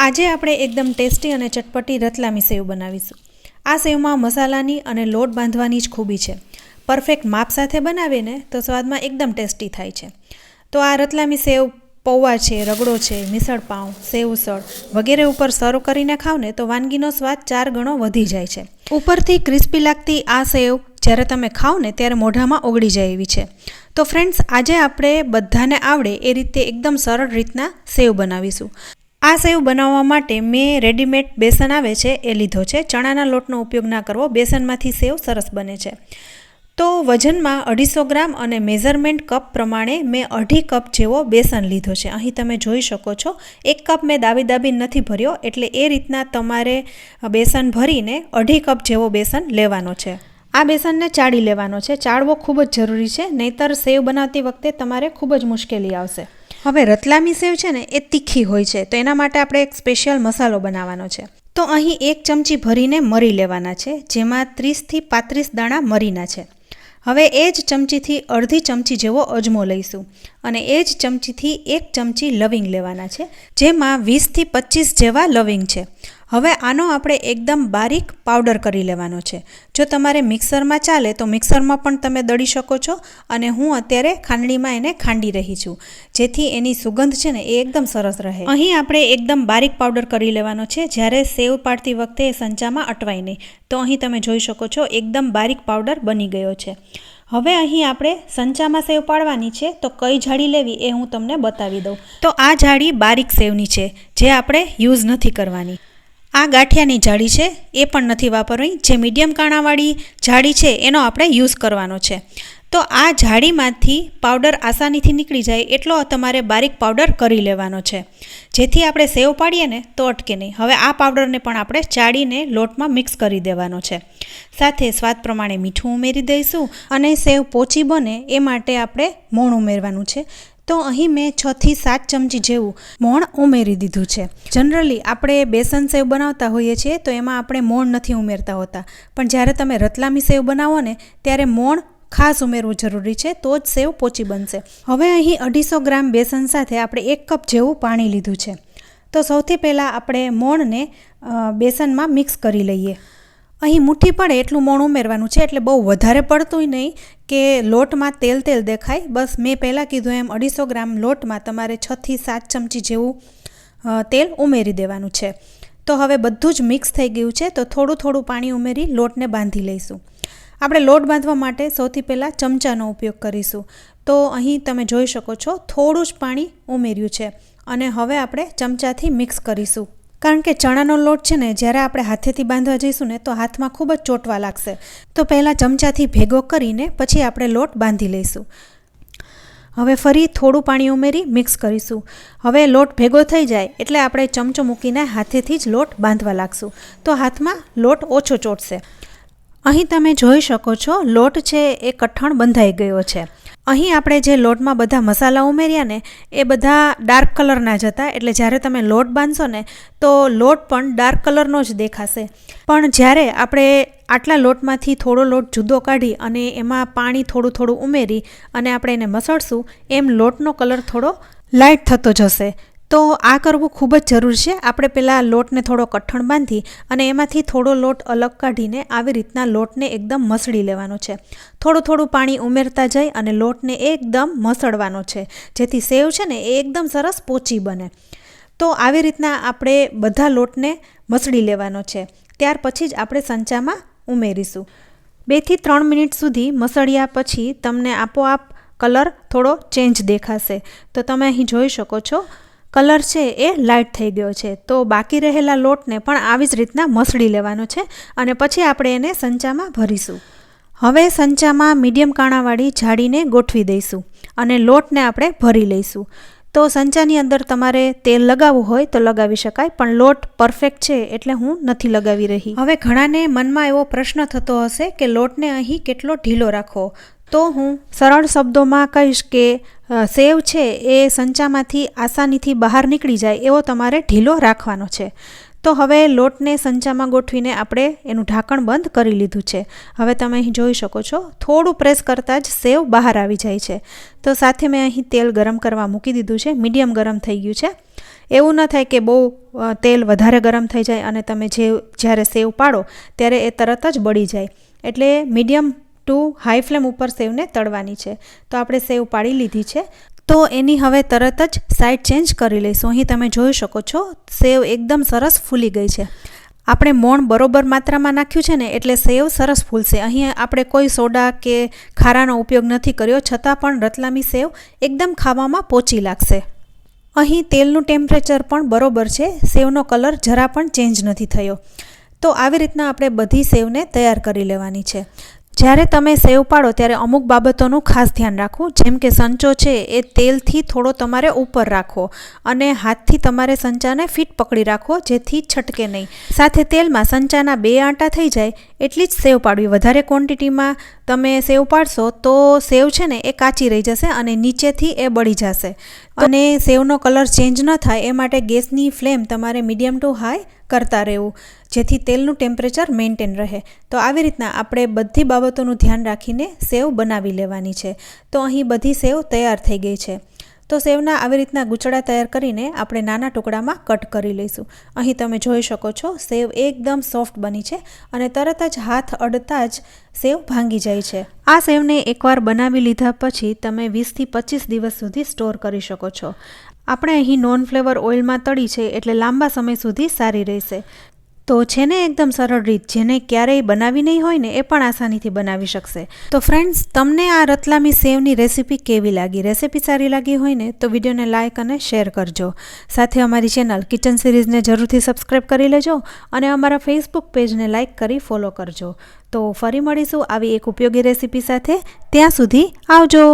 આજે આપણે એકદમ ટેસ્ટી અને ચટપટી રતલામી સેવ બનાવીશું। આ સેવમાં મસાલાની અને લોટ બાંધવાની જ ખૂબી છે। પરફેક્ટ માપ સાથે બનાવીએ ને તો સ્વાદમાં એકદમ ટેસ્ટી થાય છે। તો આ રતલામી સેવ પૌવા છે, રગડો છે, મિસળ પાઉં, સેવ ઉસળ વગેરે ઉપર સર્વ કરીને ખાવ ને તો વાનગીનો સ્વાદ 4 ગણો વધી જાય છે। ઉપરથી ક્રિસ્પી લાગતી આ સેવ જ્યારે તમે ખાઓ ને ત્યારે મોઢામાં ઓગળી જાય એવી છે। તો ફ્રેન્ડ્સ, આજે આપણે બધાને આવડે એ રીતે એકદમ સરળ રીતના સેવ બનાવીશું। આ સેવ બનાવવા માટે મેં રેડીમેડ બેસન આવે છે એ લીધો છે। ચણાના લોટનો ઉપયોગ ના કરવો, બેસનમાંથી સેવ સરસ બને છે। તો વજનમાં 250 ગ્રામ અને મેઝરમેન્ટ કપ પ્રમાણે મેં 1/2 કપ જેવો બેસન લીધો છે। અહીં તમે જોઈ શકો છો 1 કપ મેં દાબી નથી ભર્યો, એટલે એ રીતના તમારે બેસન ભરીને 1/2 કપ જેવો બેસન લેવાનો છે। આ બેસનને ચાળી લેવાનો છે। ચાળવો ખૂબ જ જરૂરી છે, નહીંતર સેવ બનાવતી વખતે તમારે ખૂબ જ મુશ્કેલી આવશે। હવે રતલામી સેવ છે ને એ તીખી હોય છે, તો એના માટે આપણે એક સ્પેશિયલ મસાલો બનાવવાનો છે। તો અહીં 1 ચમચી ભરીને મરી લેવાના છે, જેમાં 30 થી 35 દાણા મરીના છે। હવે એ જ ચમચીથી અડધી ચમચી જેવો અજમો લઈશું અને એ જ ચમચીથી 1 ચમચી લવિંગ લેવાના છે, જેમાં 20 થી 25 જેવા લવિંગ છે। હવે આનો આપણે એકદમ બારીક પાવડર કરી લેવાનો છે। જો તમારે મિક્સરમાં ચાલે તો મિક્સરમાં પણ તમે દળી શકો છો, અને હું અત્યારે ખાંડણીમાં એને ખાંડી રહી છું, જેથી એની સુગંધ છે ને એ એકદમ સરસ રહે। અહીં આપણે એકદમ બારીક પાવડર કરી લેવાનો છે, જ્યારે સેવ પાડતી વખતે એ સંચામાં અટવાય નહીં। તો અહીં તમે જોઈ શકો છો એકદમ બારીક પાવડર બની ગયો છે। હવે અહીં આપણે સંચામાં સેવ પાડવાની છે, તો કઈ જાળી લેવી એ હું તમને બતાવી દઉં। તો આ જાળી બારીક સેવની છે, જે આપણે યુઝ નથી કરવાની। આ ગાંઠિયાની જાળી છે, એ પણ નથી વાપરવી। જે મીડિયમ કાણાવાળી જાળી છે એનો આપણે યુઝ કરવાનો છે। તો આ જાળીમાંથી પાવડર આસાનીથી નીકળી જાય એટલો તમારે બારીક પાવડર કરી લેવાનો છે, જેથી આપણે સેવ પાડીએ ને તો અટકે નહીં। હવે આ પાવડરને પણ આપણે ચાળીને લોટમાં મિક્સ કરી દેવાનો છે। સાથે સ્વાદ પ્રમાણે મીઠું ઉમેરી દઈશું, અને સેવ પોચી બને એ માટે આપણે મોણ ઉમેરવાનું છે। તો અહીં મેં 6 થી 7 ચમચી જેવું મોણ ઉમેરી દીધું છે। જનરલી આપણે બેસન સેવ બનાવતા હોઈએ છીએ તો એમાં આપણે મોણ નથી ઉમેરતા હોતા, પણ જ્યારે તમે રતલામી સેવ બનાવો ને ત્યારે મોણ ખાસ ઉમેરવું જરૂરી છે, તો જ સેવ પોચી બનશે। હવે અહીં 250 ગ્રામ બેસન સાથે આપણે 1 કપ જેવું પાણી લીધું છે। તો સૌથી પહેલાં આપણે મોણને બેસનમાં મિક્સ કરી લઈએ। અહીં મુઠ્ઠી પડે એટલું મોણ ઉમેરવાનું છે, એટલે બહુ વધારે પડતું નહીં કે લોટમાં તેલ દેખાય। બસ મેં પહેલાં કીધું એમ 250 ગ્રામ લોટમાં તમારે 6 થી 7 ચમચી જેવું તેલ ઉમેરી દેવાનું છે। તો હવે બધું જ મિક્સ થઈ ગયું છે, તો થોડું પાણી ઉમેરી લોટને બાંધી લઈશું। આપણે લોટ બાંધવા માટે સૌથી પહેલાં ચમચાનો ઉપયોગ કરીશું। તો અહીં તમે જોઈ શકો છો થોડું જ પાણી ઉમેર્યું છે, અને હવે આપણે ચમચાથી મિક્સ કરીશું, કારણ કે ચણાનો લોટ છે ને જ્યારે આપણે હાથેથી બાંધવા જઈશું ને તો હાથમાં ખૂબ જ ચોંટવા લાગશે। તો પહેલાં ચમચાથી ભેગો કરીને પછી આપણે લોટ બાંધી લઈશું। હવે ફરી થોડું પાણી ઉમેરી મિક્સ કરીશું। હવે લોટ ભેગો થઈ જાય એટલે આપણે ચમચો મૂકીને હાથેથી જ લોટ બાંધવા લાગશું, તો હાથમાં લોટ ઓછો ચોંટશે। અહીં તમે જોઈ શકો છો લોટ છે એ કઠણ બંધાઈ ગયો છે। અહીં આપણે જે લોટમાં બધા મસાલા ઉમેર્યા ને એ બધા ડાર્ક કલરના જ હતા, એટલે જ્યારે તમે લોટ બાંધશો ને તો લોટ પણ ડાર્ક કલરનો જ દેખાશે। પણ જ્યારે આપણે આટલા લોટમાંથી થોડો લોટ જુદો કાઢી અને એમાં પાણી થોડું ઉમેરી અને આપણે એને મસળશું, એમ લોટનો કલર થોડો લાઇટ થતો જશે। તો આ કરવું ખૂબ જ જરૂરી છે। આપણે પહેલાં લોટને થોડો કઠણ બાંધી અને એમાંથી થોડો લોટ અલગ કાઢીને આવી રીતના લોટને એકદમ મસળી લેવાનો છે। થોડું પાણી ઉમેરતા જઈ અને લોટને એકદમ મસળવાનો છે, જેથી સેવ છે ને એ એકદમ સરસ પોચી બને। તો આવી રીતના આપણે બધા લોટને મસળી લેવાનો છે। ત્યાર પછી જ આપણે સંચામાં ઉમેરીશું। 2 થી 3 મિનિટ સુધી મસળ્યા પછી તમને આપોઆપ કલર થોડો ચેન્જ દેખાશે। તો તમે અહીં જોઈ શકો છો કલર છે એ લાઇટ થઈ ગયો છે। તો બાકી રહેલા લોટને પણ આવી જ રીતના મસળી લેવાનો છે, અને પછી આપણે એને સંચામાં ભરીશું। હવે સંચામાં મીડિયમ કાણાવાળી જાળીને ગોઠવી દઈશું અને લોટને આપણે ભરી લઈશું। તો સંચાની અંદર તમારે તેલ લગાવવું હોય તો લગાવી શકાય, પણ લોટ પરફેક્ટ છે એટલે હું નથી લગાવી રહી। હવે ઘણાને મનમાં એવો પ્રશ્ન થતો હશે કે લોટને અહીં કેટલો ઢીલો રાખવો, તો હું સરળ શબ્દોમાં કહીશ કે સેવ છે એ સંચામાંથી આસાનીથી બહાર નીકળી જાય એવો તમારે ઢીલો રાખવાનો છે। તો હવે લોટને સંચામાં ગોઠવીને આપણે એનું ઢાંકણ બંધ કરી લીધું છે। હવે તમે અહીં જોઈ શકો છો થોડું પ્રેસ કરતાં જ સેવ બહાર આવી જાય છે। તો સાથે મેં અહીં તેલ ગરમ કરવા મૂકી દીધું છે, મીડિયમ ગરમ થઈ ગયું છે। એવું ન થાય કે બહુ તેલ વધારે ગરમ થઈ જાય અને તમે જ્યારે સેવ પાડો ત્યારે એ તરત જ બળી જાય. એટલે મીડિયમ ટુ હાઈ ફ્લેમ ઉપર સેવને તળવાની છે. તો આપણે સેવ પાડી લીધી છે. તો એની હવે તરત જ સાઈડ ચેન્જ કરી લઈશું. અહીં તમે જોઈ શકો છો સેવ એકદમ સરસ ફૂલી ગઈ છે. આપણે મોણ બરોબર માત્રામાં નાખ્યું છે ને એટલે સેવ સરસ ફૂલશે. અહીં આપણે કોઈ સોડા કે ખારાનો ઉપયોગ નથી કર્યો, છતાં પણ રતલામી સેવ એકદમ ખાવામાં પોચી લાગશે. અહીં તેલનું ટેમ્પરેચર પણ બરોબર છે. સેવનો કલર જરા પણ ચેન્જ નથી થયો. તો આવી રીતના આપણે બધી સેવને તૈયાર કરી લેવાની છે. જ્યારે તમે સેવ પાડો ત્યારે અમુક બાબતોનું ખાસ ધ્યાન રાખવું. જેમ કે સંચો છે એ તેલથી થોડો તમારે ઉપર રાખવો અને હાથથી તમારે સંચાને ફિટ પકડી રાખવો જેથી છટકે નહીં. સાથે તેલમાં સંચાના 2 આંટા થઈ જાય એટલી જ સેવ પાડવી. વધારે ક્વોન્ટિટીમાં તમે સેવ પાડશો તો સેવ છે ને એ કાચી રહી જશે અને નીચેથી એ બળી જશે. અને સેવનો કલર ચેન્જ ન થાય એ માટે ગેસની ફ્લેમ તમારે મીડિયમ ટુ હાઈ કરતા રહેવું જેથી તેલનું ટેમ્પરેચર મેન્ટેન રહે. તો આવી રીતના આપણે બધી બાબતોનું ધ્યાન રાખીને સેવ બનાવી લેવાની છે. તો અહીં બધી સેવ તૈયાર થઈ ગઈ છે. તો સેવના આવી રીતના ગુચડા તૈયાર કરીને આપણે નાના ટુકડામાં કટ કરી લઈશું. અહીં તમે જોઈ શકો છો સેવ એકદમ સોફ્ટ બની છે અને તરત જ હાથ અડતા જ સેવ ભાંગી જાય છે. આ સેવને એકવાર બનાવી લીધા પછી તમે 20થી 25 દિવસ સુધી સ્ટોર કરી શકો છો. આપણે અહીં નોન ફ્લેવર ઓઇલમાં તળી છે એટલે લાંબા સમય સુધી સારી રહેશે. તો છે ને એકદમ સરળ રીત, જેને ક્યારેય બનાવી નહીં હોય ને એ પણ આસાનીથી બનાવી શકશે. તો ફ્રેન્ડ્સ, તમને આ રતલામી સેવની રેસીપી કેવી લાગી? રેસીપી સારી લાગી હોય ને તો વિડીયોને લાઇક અને શેર કરજો. સાથે અમારી ચેનલ કિચન સિરીઝને જરૂરથી સબસ્ક્રાઈબ કરી લેજો અને અમારા ફેસબુક પેજને લાઇક કરી ફોલો કરજો. તો ફરી મળીશું આવી એક ઉપયોગી રેસીપી સાથે. ત્યાં સુધી આવજો.